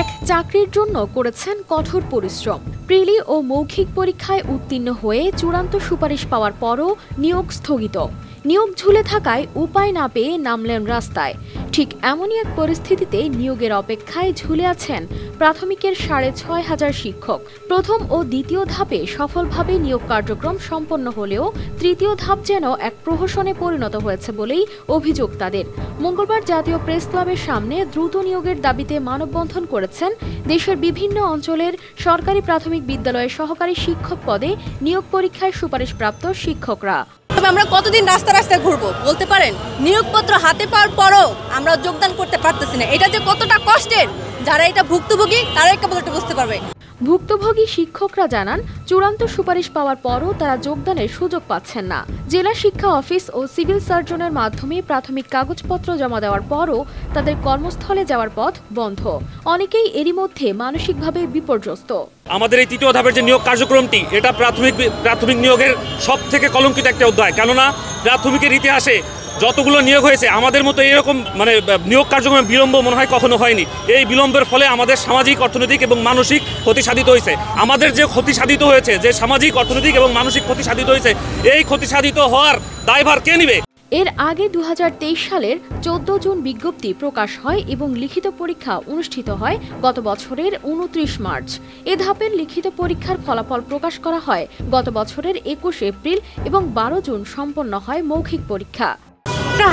এক চাকরির জন্য করেছেন কঠোর পরিশ্রম। প্রিলি ও মৌখিক পরীক্ষায় উত্তীর্ণ হয়ে চূড়ান্ত সুপারিশ পাওয়ার পরও নিয়োগ স্থগিত। নিয়োগ ঝুলে থাকায় উপায় না পেয়ে নামলেন রাস্তায়। ঠিক এমনই এক পরিস্থিতিতে নিয়োগের অপেক্ষায় ঝুলে আছেন প্রাথমিকের ৬৫০০ শিক্ষক। প্রথম ও দ্বিতীয় ধাপে সফলভাবে নিয়োগ কার্যক্রম সম্পন্ন হলেও তৃতীয় ধাপ যেন এক প্রহসনে পরিণত হয়েছে বলেই অভিযোগ তাদের। মঙ্গলবার জাতীয় প্রেস ক্লাবের সামনে দ্রুত নিয়োগের দাবিতে মানববন্ধন করেছেন দেশের বিভিন্ন অঞ্চলের সরকারি প্রাথমিক বিদ্যালয়ের সহকারী শিক্ষক পদে নিয়োগ পরীক্ষায় সুপারিশপ্রাপ্ত শিক্ষকরা। আমরা কতদিন রাস্তায় ঘুরবো বলতে পারেন? নিয়োগপত্র হাতে পাওয়ার পরও আমরা যোগদান করতে পারতেছি না। এটা যে কতটা কষ্টের, যারা এটা ভুক্তভোগী তারাই কেবল এটা বুঝতে পারবে। ভুক্তভোগী শিক্ষকরা জানান, চূড়ান্ত সুপারিশ পাওয়ার পরও তারা যোগদানের সুযোগ পাচ্ছেন না। জেলা শিক্ষা অফিস ও সিভিল সার্জনের মাধ্যমে প্রাথমিক কাগজপত্র জমা দেওয়ার পরও তাদের কর্মস্থলে যাওয়ার পথ বন্ধ। অনেকেই এরই মধ্যে মানসিকভাবে বিপর্যস্ত। আমাদের এই তৃতীয় ধাপের যে নিয়োগ কার্যক্রমটি, এটা প্রাথমিক নিয়োগের সব থেকে কলঙ্কিত একটা অধ্যায়। কেননা প্রাথমিকের ইতিহাসে যতগুলো নিয়োগ হয়েছে আমাদের মতো এরকম নিয়োগ কার্যক্রমে বিলম্ব মনে হয় কখনো হয়নি। এই বিলম্বের ফলে আমাদের সামাজিক, অর্থনৈতিক এবং মানসিক ক্ষতি সাধিত হয়েছে। আমাদের যে ক্ষতি সাধিত হয়েছে, যে সামাজিক, অর্থনৈতিক এবং মানসিক ক্ষতি সাধিত হয়েছে, এই ক্ষতি সাধিত হওয়ার দায়ভার কে নেবে? এর আগে ২০২৩ সালের ১৪ জুন বিজ্ঞপ্তি প্রকাশ হয় এবং লিখিত পরীক্ষা অনুষ্ঠিত হয় গত বছরের ২৯ মার্চ। এ ধাপের লিখিত পরীক্ষার ফলাফল প্রকাশ করা হয় গত বছরের ২১ এপ্রিল এবং ১২ জুন সম্পন্ন হয় মৌখিক পরীক্ষা।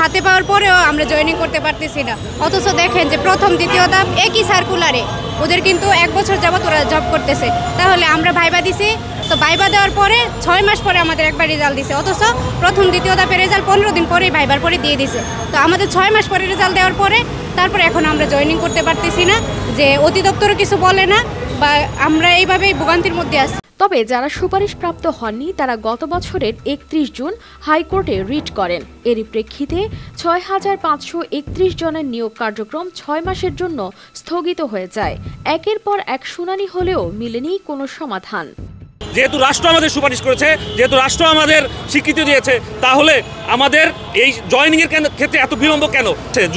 হাতে পাওয়ার পরেও আমরা জয়েনিং করতে পারতেছি না। অথচ দেখেন যে প্রথম দ্বিতীয় ধাপ একই সার্কুলারে, ওদের কিন্তু ১ বছর যাবত ওরা জব করতেছে। তাহলে আমরা ভাইবা দিছি, তো ভাইবা দেওয়ার পরে ৬ মাস পরে আমাদের একবার রেজাল্ট দিছে। অথচ প্রথম দ্বিতীয় ধাপের রেজাল্ট ১৫ দিন পরেই ভাইবার পরে দিয়ে দিছে। তো আমাদের ৬ মাস পরে রেজাল্ট দেওয়ার পরে তারপরে এখন আমরা জয়েনিং করতে পারতেছি না, যে অধিদপ্তরও কিছু বলে না, বা আমরা এইভাবেই ভোগান্তির মধ্যে আছি। তবে যারা সুপারিশপ্রাপ্ত হননি তারা গত বছরের ৩১ জুন হাইকোর্টে রিট করেন। এরই প্রেক্ষিতে ৬৫৩১ জনের নিয়োগ কার্যক্রম ৬ মাসের জন্য স্থগিত হয়ে যায়। একের পর এক শুনানি হলেও মেলেনি কোনো সমাধান। যেহেতু রাষ্ট্র আমাদের সুপারিশ করেছে, যেহেতু রাষ্ট্র আমাদের স্বীকৃতি দিয়েছে, তাহলে আমাদের এই জয়েনিংয়ের ক্ষেত্রে এত বিলম্ব কেন?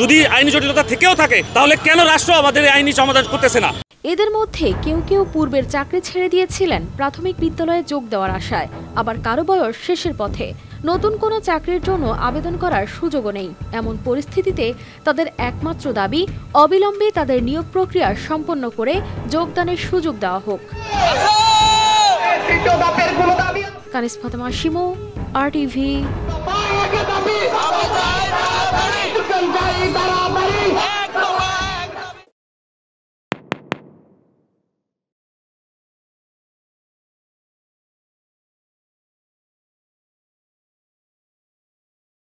যদি আইনি জটিলতা থেকেও থাকে তাহলে কেন রাষ্ট্র আমাদের এই আইনি সমাধান করতেছে না? এদের মধ্যে কেউ কেউ পূর্বের চাকরি ছেড়ে দিয়েছিলেন প্রাথমিক বিদ্যালয়ে যোগ দেওয়ার আশায়, আবার কারো বয়স শেষের পথে। নতুন কোনো চাকরির জন্য আবেদন করার সুযোগও নেই। এমন পরিস্থিতিতে তাদের একমাত্র দাবি, অবিলম্বে তাদের নিয়োগ প্রক্রিয়া সম্পন্ন করে যোগদানের সুযোগ দেওয়া হোক। কানিস ফাতেমা শিমু, RTV।